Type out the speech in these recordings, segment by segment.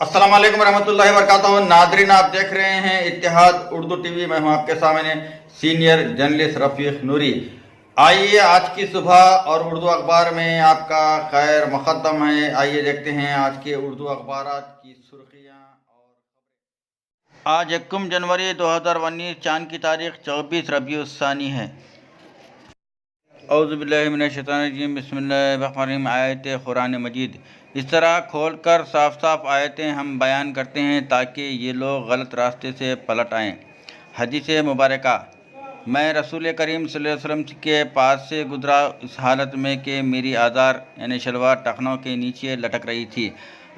अस्सलाम वालेकुम रहमतुल्लाहि वबरकातुहू। नादरीन, आप देख रहे हैं इत्तेहाद उर्दू टीवी। मैं हूं आपके सामने सीनियर जर्नलिस्ट रफीक नूरी। आइए आज की सुबह और उर्दू अखबार में आपका खैर मुक़द्दम है। आइए देखते हैं आज के उर्दू अखबारात की सुर्खियां और आज 1 जनवरी 2019 चांद की तारीख 24 रबीउल सानी है। औज़ु बिल्लाहि मिनश शैतानिर रजीम, बिस्मिल्लाहिर्रहमानिर्रहीम। आयत कुरान मजीद इस तरह खोल कर साफ साफ आयतें हम बयान करते हैं ताकि ये लोग गलत रास्ते से पलट आएँ। हदीस मुबारका, मैं रसूल करीम सल्लल्लाहु अलैहि वसल्लम के पास से गुजरा इस हालत में कि मेरी आज़ार यानी शलवार टखनों के नीचे लटक रही थी।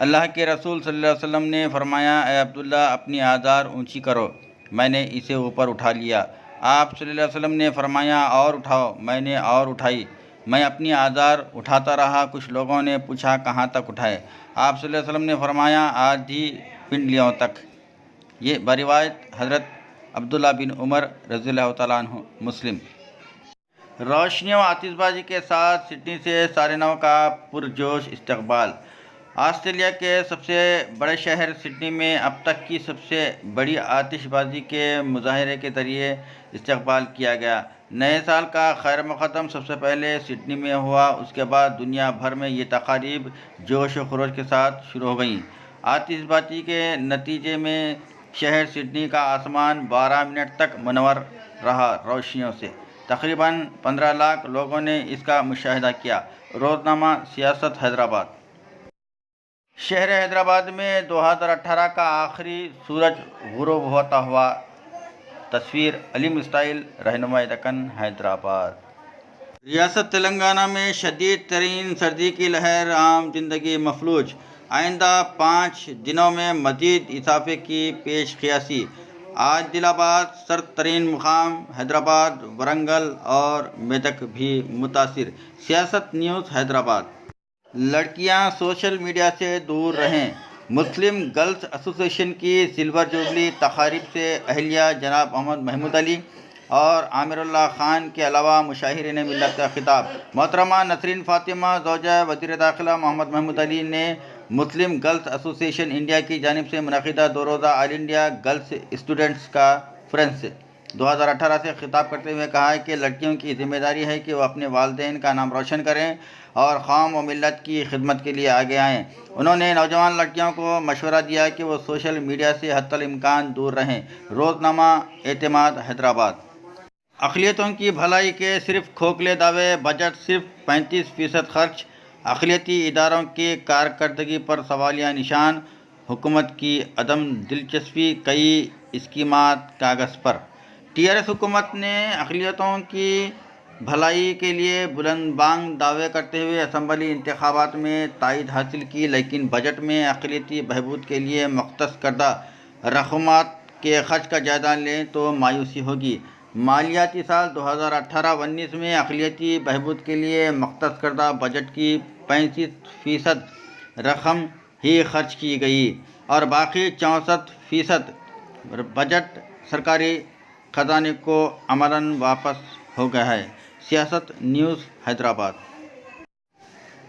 अल्लाह के रसूल सल्लल्लाहु अलैहि वसल्लम ने फरमाया, ए अब्दुल्ला, अपनी आज़ार ऊँची करो। मैंने इसे ऊपर उठा लिया। आप सल्लल्लाहु अलैहि वसल्लम ने फरमाया, और उठाओ। मैंने और उठाई। मैं अपनी आज़ार उठाता रहा। कुछ लोगों ने पूछा, कहाँ तक उठाए? आप सल्लल्लाहु अलैहि वसल्लम ने फरमाया, आधी पिंडलियों तक। ये बरिवायत हज़रत अब्दुल्ला बिन उमर रज़ियल्लाहु तआला अन्हु, मुस्लिम। रोशनी और आतिशबाजी के साथ सिडनी से 9:30 का पुरजोश इस्तकबाल। ऑस्ट्रेलिया के सबसे बड़े शहर सिडनी में अब तक की सबसे बड़ी आतिशबाजी के मुजाहरे के ज़रिए इस्तकबाल किया गया। नए साल का खैर मुक़द्दम सबसे पहले सिडनी में हुआ, उसके बाद दुनिया भर में ये तक़ारीब जोश व खरोश के साथ शुरू हो गईं। आतिशबाजी के नतीजे में शहर सिडनी का आसमान 12 मिनट तक मुनव्वर रहा रोशनियों से। तकरीबन 15 लाख लोगों ने इसका मुशाहिदा किया। रोज़नामा सियासत हैदराबाद। शहर हैदराबाद में 2018 का आखिरी सूरज गुरूब होता हुआ तस्वीर। अलीम स्टाइल, रहनुमाई दक्कन, हैदराबाद। रियासत तेलंगाना में शदीद तरीन सर्दी की लहर, आम जिंदगी मफलूज। आइंदा 5 दिनों में मज़ीद इजाफे की पेश क़ियासी। आदिलाबाद सर्द तरीन मुकाम, हैदराबाद, वरंगल और मेदक भी मुतासिर। सियासत न्यूज़ हैदराबाद। लड़कियां सोशल मीडिया से दूर रहें। मुस्लिम गर्ल्स एसोसिएशन की सिल्वर जुबली तक़ारीब से अहलिया जनाब मोहम्मद महमूद अली और आमिरुल्लाह खान के अलावा मुशाहिरीन मिल्लत का खिताब। मोहतरमा नसरीन फ़ातिमा ज़ौजा वज़ीर दाखिला मोहम्मद महमूद अली ने मुस्लिम गर्ल्स एसोसिएशन इंडिया की जानिब से मुनक़िदा 2 रोज़ा all India girls students conference 2018 से खिताब करते हुए कहा है कि लड़कियों की जिम्मेदारी है कि वो अपने वालिदैन का नाम रोशन करें और कौम व मिल्लत की खिदमत के लिए आगे आएँ। उन्होंने नौजवान लड़कियों को मशवरा दिया कि वो सोशल मीडिया से हद्दल इम्कान दूर रहें। रोज़नामा एतमाद हैदराबाद। अक़लियतों की भलाई के सिर्फ खोखले दावे, बजट सिर्फ 35% खर्च। अक़लियती इदारों की कारकर्दगी पर सवालिया निशान। हुकूमत की अदम दिलचस्पी, कई स्कीमात कागज़ पर। TRS हुकूमत ने अक़लियतों की भलाई के लिए बुलंदबांग दावे करते हुए असम्बली इंतखाबात में तायद हासिल की, लेकिन बजट में अक़लियती बहबूद के लिए मुख्तस करदा रक़ूमात के खर्च का जायज़ा लें तो मायूसी होगी। मालियाती साल 2018-19 में अक़लियती बहबूद के लिए मुख्तस करदा बजट की 35% रकम ही खर्च की गई और बाकी 64% बजट सरकारी ख़जाने को अमलन वापस हो गया है। सियासत न्यूज़ हैदराबाद।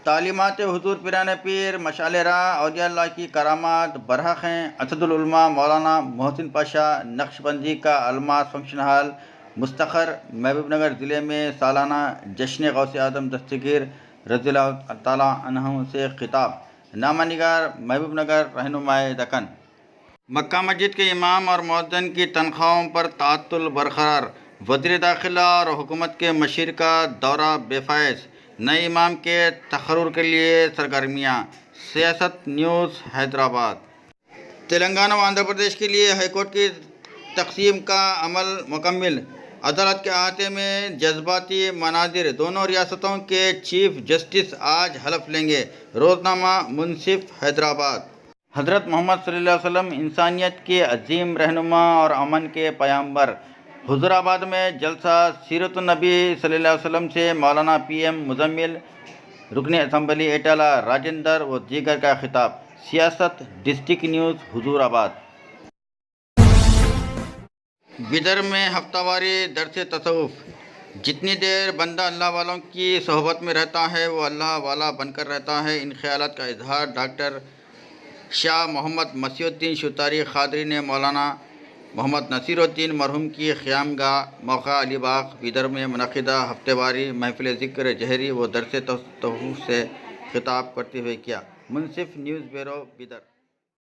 तालीमात हुज़ूर पिराने पीर, मशाल राह, औलिया अल्लाह की करामात, बरहक़ हैं। असदुल उलमा मौलाना मोहसिन पाशा नक्शबंदी का अलमास फंक्शन हॉल मुस्तखर, महबूबनगर ज़िले में सालाना जश्न गौसे आज़म दस्तगीर रज़ियल्लाहु तआला अन्हु से खिताब। नामा निगार, महबूबनगर, रहनुमाई दक्कन। मक्का मस्जिद के इमाम और मुअज्जिन की तनख्वाहों पर ताअत्तुल बरकरार। वज़ीर दाखिला और हुकूमत के मशीर का दौरा बेफ़ायज़। नए इमाम के तक़र्रुर के लिए सरगर्मियाँ। सियासत न्यूज़ हैदराबाद। तेलंगाना व आंध्र प्रदेश के लिए हाईकोर्ट की तक़सीम का अमल मुकम्मिल। अदालत के अहाते में जज्बाती मनाजिर। दोनों रियासतों के चीफ जस्टिस आज हलफ लेंगे। रोज़नामा मुंसिफ हैदराबाद। हज़रत मोहम्मद सल्लल्लाहु अलैहि वसल्लम इंसानियत के अजीम रहनुमा और अमन के पैगंबर। हुज़ूराबाद में जलसा सीरतुन नबी सल्लल्लाहु अलैहि वसल्लम से मौलाना PM मुज़म्मिल, रुकन असम्बली एटाला राजेंद्र व दीगर का खिताब। सियासत डिस्ट्रिक्ट न्यूज़ हुज़ूराबाद। बिदर में हफ्तावारी दर्स तसव्वुफ़। जितनी देर बंदा अल्लाह वालों की सोहबत में रहता है वो अल्लाह वाला बनकर रहता है। इन ख्यालात का इजहार डॉक्टर شاہ محمد مسیح الدین شتاری قادری نے مولانا محمد نصیر الدین مرحوم کی قیامگاہ موقع علی باغ بیدر میں منعقدہ ہفتہ واری محفل ذکر جہری و درس تصوف سے خطاب کرتے ہوئے کیا۔ منصف نیوز بیورو بیدر۔